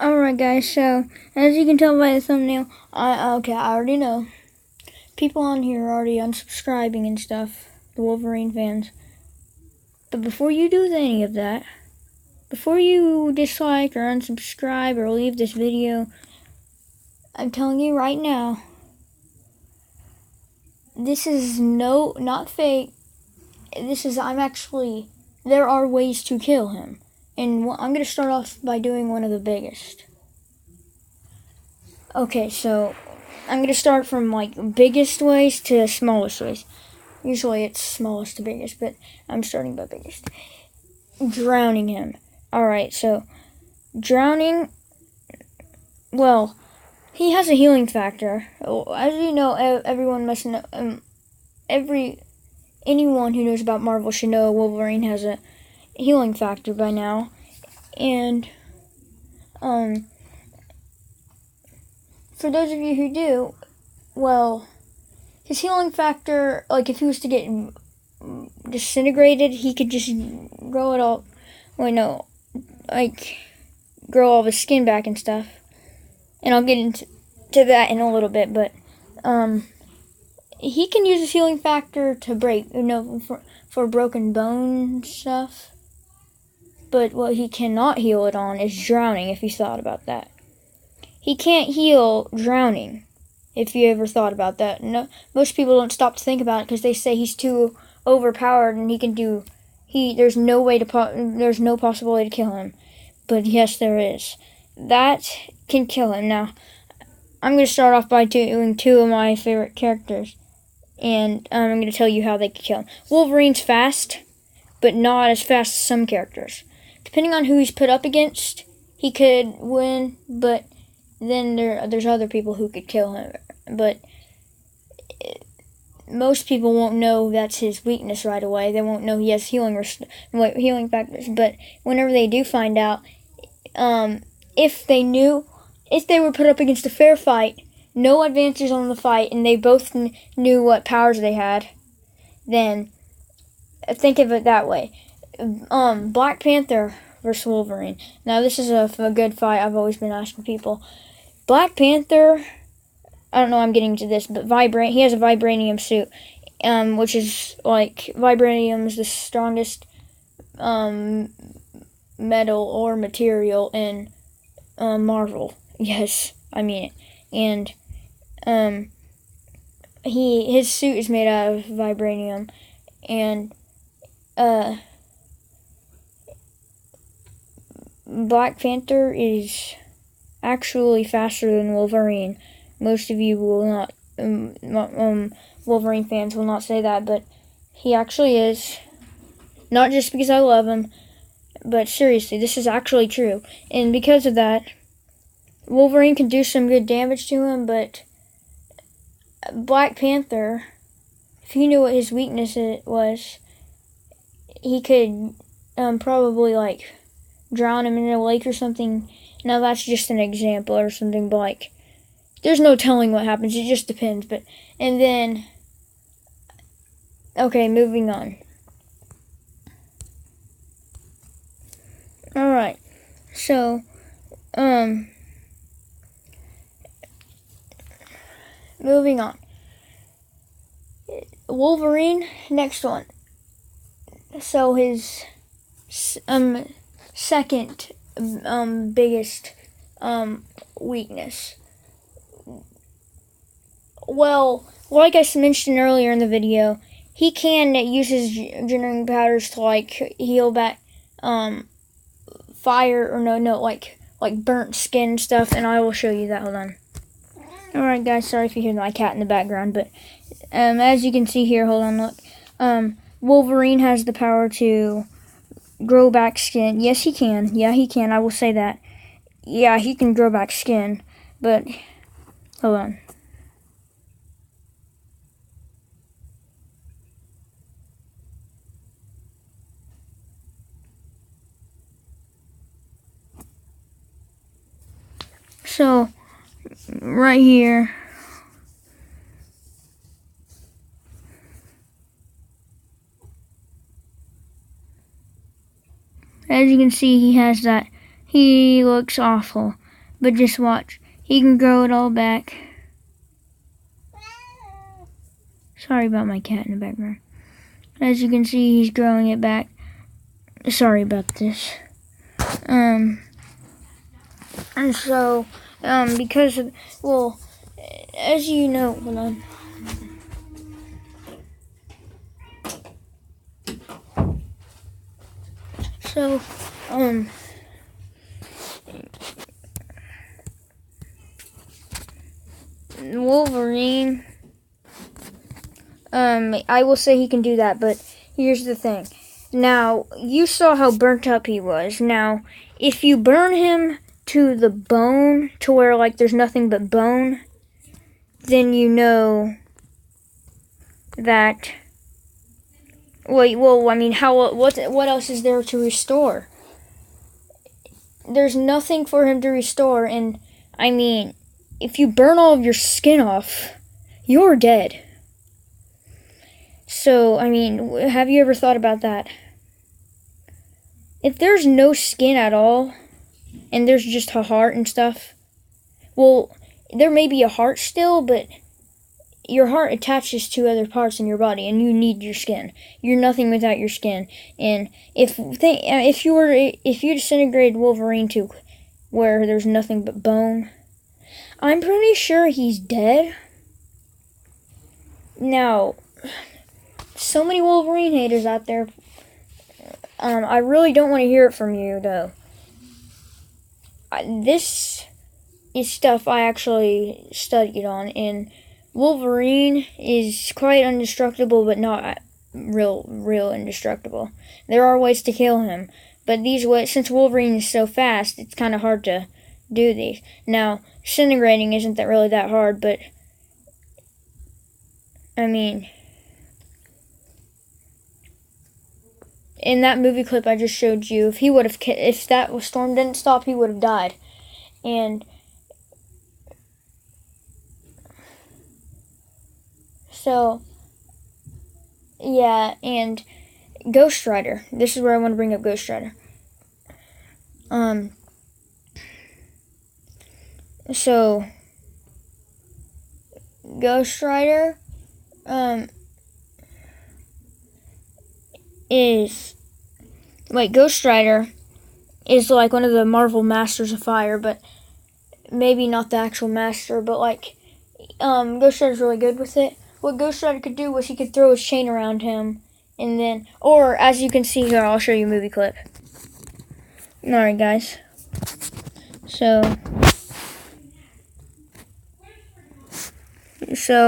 Alright guys, so as you can tell by the thumbnail, I already know. People on here are already unsubscribing and stuff, the Wolverine fans. But before you do any of that, before you dislike or unsubscribe or leave this video, I'm telling you right now, this is not fake. There are ways to kill him. And I'm going to start off by doing one of the biggest. Okay, so I'm going to start from biggest ways to smallest ways. Usually it's smallest to biggest, but I'm starting by biggest. Drowning him. Alright, so drowning, well, he has a healing factor. As you know, everyone must know, anyone who knows about Marvel should know Wolverine has a healing factor by now. And for those of you who do, well, his healing factor, if he was to get disintegrated, he could just grow it all, grow all of his skin back and stuff. And I'll get into that in a little bit, but he can use his healing factor to break, for broken bone stuff. But what he cannot heal it on is drowning, if you thought about that. He can't heal drowning, if you ever thought about that. No, most people don't stop to think about it because they say he's too overpowered and there's no possible way to kill him. But yes, there is. That can kill him. Now, I'm going to start off by doing two of my favorite characters. And I'm going to tell you how they can kill him. Wolverine's fast, but not as fast as some characters. Depending on who he's put up against, he could win, but then there's other people who could kill him. But most people won't know that's his weakness right away. They won't know he has healing factors. But whenever they do find out, if they were put up against a fair fight, no advances on the fight, and they both knew what powers they had, then think of it that way. Black Panther versus Wolverine. Now, this is a good fight. I've always been asking people. Black Panther, I don't know I'm getting to this, but he has a vibranium suit, which is vibranium is the strongest metal or material in Marvel. Yes, I mean it. And his suit is made out of vibranium, and Black Panther is actually faster than Wolverine. Most of you will not, Wolverine fans will not say that, but he actually is. Not just because I love him, but seriously, this is actually true. And because of that, Wolverine can do some good damage to him, but Black Panther, if he knew what his weakness was, he could probably drown him in a lake or something. Now that's just an example or something, but there's no telling what happens. It just depends. And then, okay, moving on. Alright, so, moving on. Wolverine, next one. So his second biggest weakness. Well, like I mentioned earlier in the video, he can use his generating powers to heal back fire or burnt skin stuff, and I will show you that. Hold on. Alright guys, sorry if you hear my cat in the background, but as you can see here, hold on, look. Wolverine has the power to grow back skin. Yes, he can. Yeah, he can. I will say that. Yeah, he can grow back skin, but hold on. So, right here, as you can see, he has that. He looks awful. But just watch. He can grow it all back. Sorry about my cat in the background. As you can see, he's growing it back. Sorry about this. And so, because of, well, as you know, hold on. So, Wolverine, I will say he can do that, but here's the thing. Now, you saw how burnt up he was. Now, if you burn him to the bone, to where, like, there's nothing but bone, then you know that, well, I mean, what else is there to restore? There's nothing for him to restore, and, I mean, if you burn all of your skin off, you're dead. So, I mean, have you ever thought about that? If there's no skin at all, and there's just a heart and stuff, well, there may be a heart still, but your heart attaches to other parts in your body, and you need your skin. You're nothing without your skin. And if you disintegrated Wolverine to where there's nothing but bone, I'm pretty sure he's dead. Now, so many Wolverine haters out there. I really don't want to hear it from you, though. This is stuff I actually studied on, and Wolverine is quite indestructible, but not real indestructible. There are ways to kill him, but these ways, since Wolverine is so fast, it's kind of hard to do these. Now, disintegrating isn't really that hard, but I mean, in that movie clip I just showed you, if that storm didn't stop, he would have died. And so, yeah, and Ghost Rider. This is where I want to bring up Ghost Rider. So, Ghost Rider, Ghost Rider is like one of the Marvel Masters of Fire, but maybe not the actual master, but like, Ghost Rider's really good with it. What Ghost Rider could do was he could throw his chain around him, and then, or as you can see here, I'll show you a movie clip. Alright, guys. So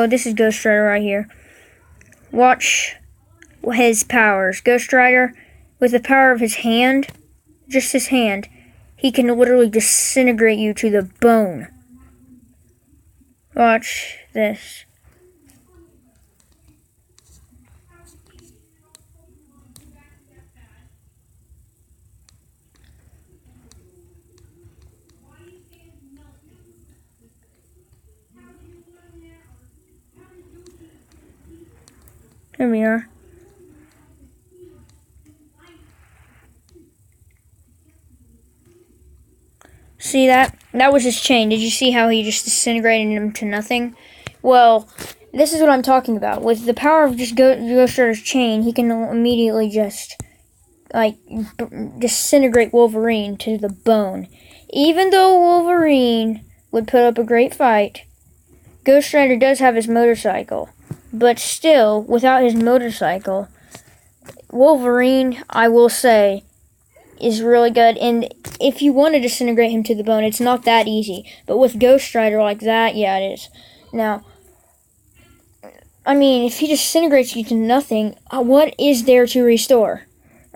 this is Ghost Rider right here. Watch his powers. Ghost Rider, with the power of his hand, just his hand, he can literally disintegrate you to the bone. Watch this. There we are. See that? That was his chain. Did you see how he just disintegrated him to nothing? Well, this is what I'm talking about. With the power of just Ghost Rider's chain, he can immediately just, like, disintegrate Wolverine to the bone. Even though Wolverine would put up a great fight, Ghost Rider does have his motorcycle. But still, without his motorcycle, Wolverine, I will say, is really good. And if you want to disintegrate him to the bone, it's not that easy. But with Ghost Rider like that, yeah, it is. Now, I mean, if he disintegrates you to nothing, what is there to restore?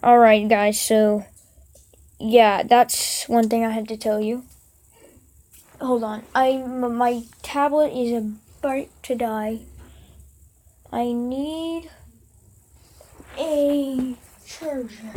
Alright, guys, so, yeah, that's one thing I had to tell you. Hold on. My tablet is about to die. I need a charger.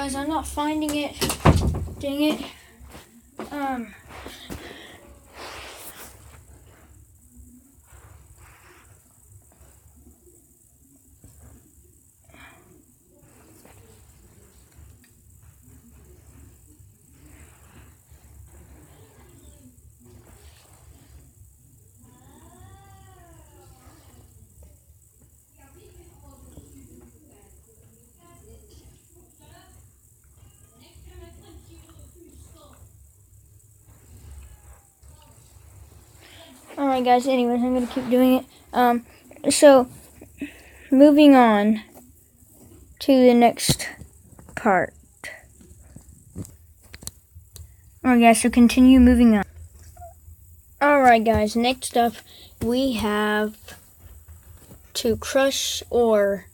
Guys, I'm not finding it. Dang it. Alright guys, anyways, I'm going to keep doing it. So, moving on to the next part. Alright guys, so continue moving on. Alright guys, next up we have to crush or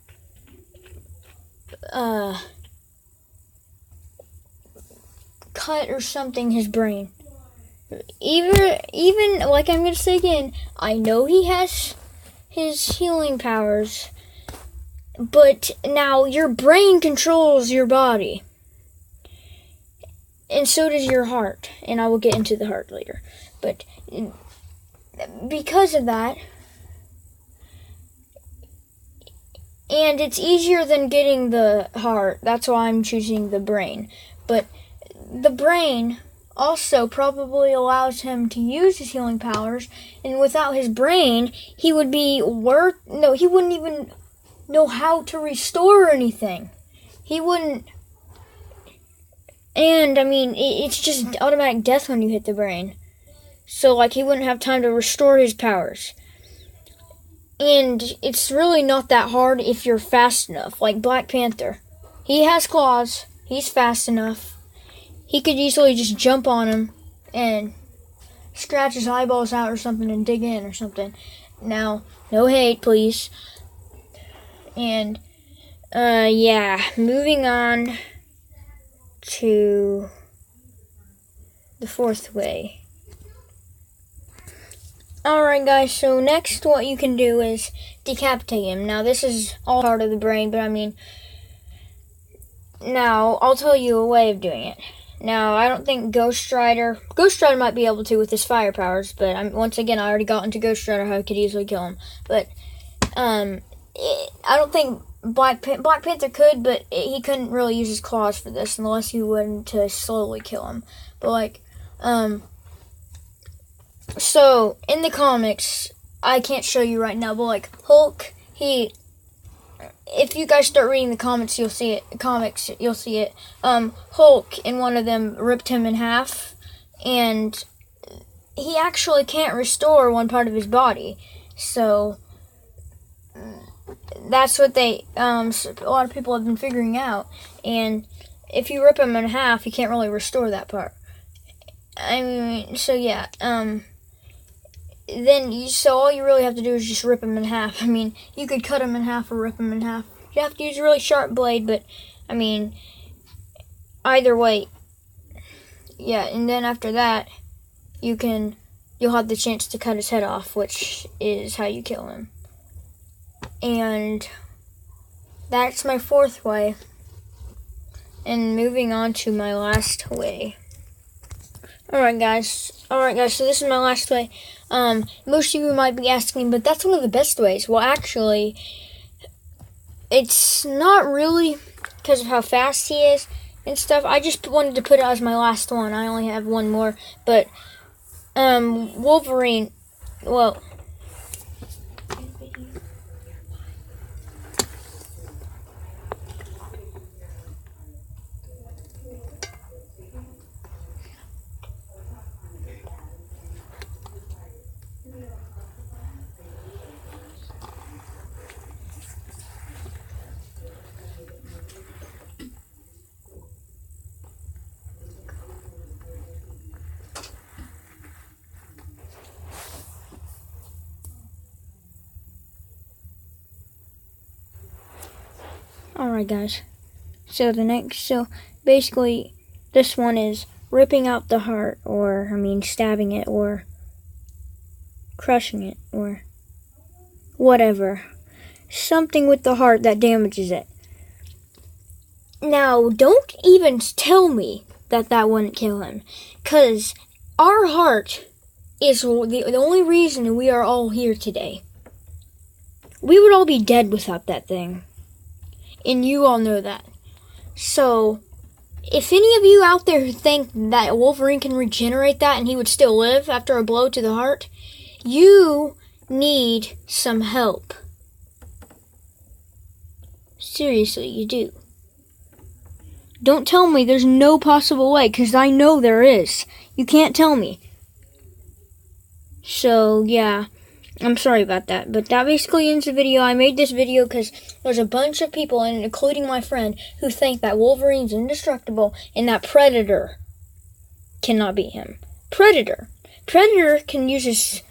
cut or something his brain. Even like I'm gonna say again, I know he has his healing powers, but now your brain controls your body, and so does your heart. And I will get into the heart later. But because of that, and it's easier than getting the heart. That's why I'm choosing the brain. But the brain also probably allows him to use his healing powers, and without his brain, he would be he wouldn't even know how to restore anything. He wouldn't, and I mean, it's just automatic death when you hit the brain. So, like, he wouldn't have time to restore his powers. And it's really not that hard if you're fast enough, like Black Panther. He has claws, he's fast enough. He could easily just jump on him and scratch his eyeballs out or something and dig in or something. Now, no hate, please. And, yeah, moving on to the fourth way. Alright guys, so next what you can do is decapitate him. Now, this is all part of the brain, but I mean, now, I'll tell you a way of doing it. Now, I don't think Ghost Rider might be able to with his fire powers, but once again, I already got into Ghost Rider, how I could easily kill him. But, I don't think Black Panther could, but he couldn't really use his claws for this, unless he wouldn't to slowly kill him. But, like, so, in the comics, I can't show you right now, but, like, Hulk, if you guys start reading the comics, you'll see it. Hulk, in one of them, ripped him in half, and he actually can't restore one part of his body. So, that's what a lot of people have been figuring out. And if you rip him in half, you can't really restore that part. I mean, so yeah, so all you really have to do is just rip him in half. I mean, you could cut him in half or rip him in half. You have to use a really sharp blade, but, I mean, either way, yeah, and then after that, you'll have the chance to cut his head off, which is how you kill him. And that's my fourth way. And moving on to my last way. Alright guys, so this is my last way. Most of you might be asking, but that's one of the best ways. Well, actually, it's not really because of how fast he is and stuff. I just wanted to put it as my last one. I only have one more, but, Wolverine, well, alright guys, so basically, this one is ripping out the heart, or, I mean, stabbing it, or crushing it, or whatever. Something with the heart that damages it. Now, don't even tell me that wouldn't kill him. Because our heart is the only reason we are all here today. We would all be dead without that thing. And you all know that. So, if any of you out there who think that Wolverine can regenerate that and he would still live after a blow to the heart, you need some help. Seriously, you do. Don't tell me there's no possible way, because I know there is. You can't tell me. So, yeah, I'm sorry about that. But that basically ends the video. I made this video because there's a bunch of people, and including my friend, who think that Wolverine's indestructible and that Predator cannot beat him. Predator can use his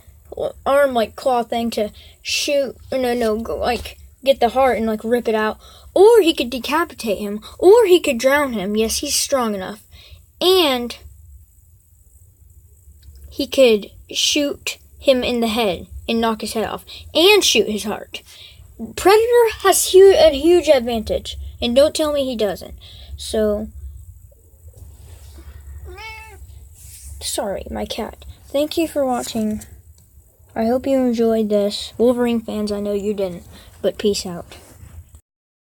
arm, like, claw thing to shoot, get the heart and, rip it out. Or he could decapitate him. Or he could drown him. Yes, he's strong enough. And he could shoot him in the head and knock his head off. And shoot his heart. Predator has a huge advantage. And don't tell me he doesn't. So, sorry, my cat. Thank you for watching. I hope you enjoyed this. Wolverine fans, I know you didn't. But peace out.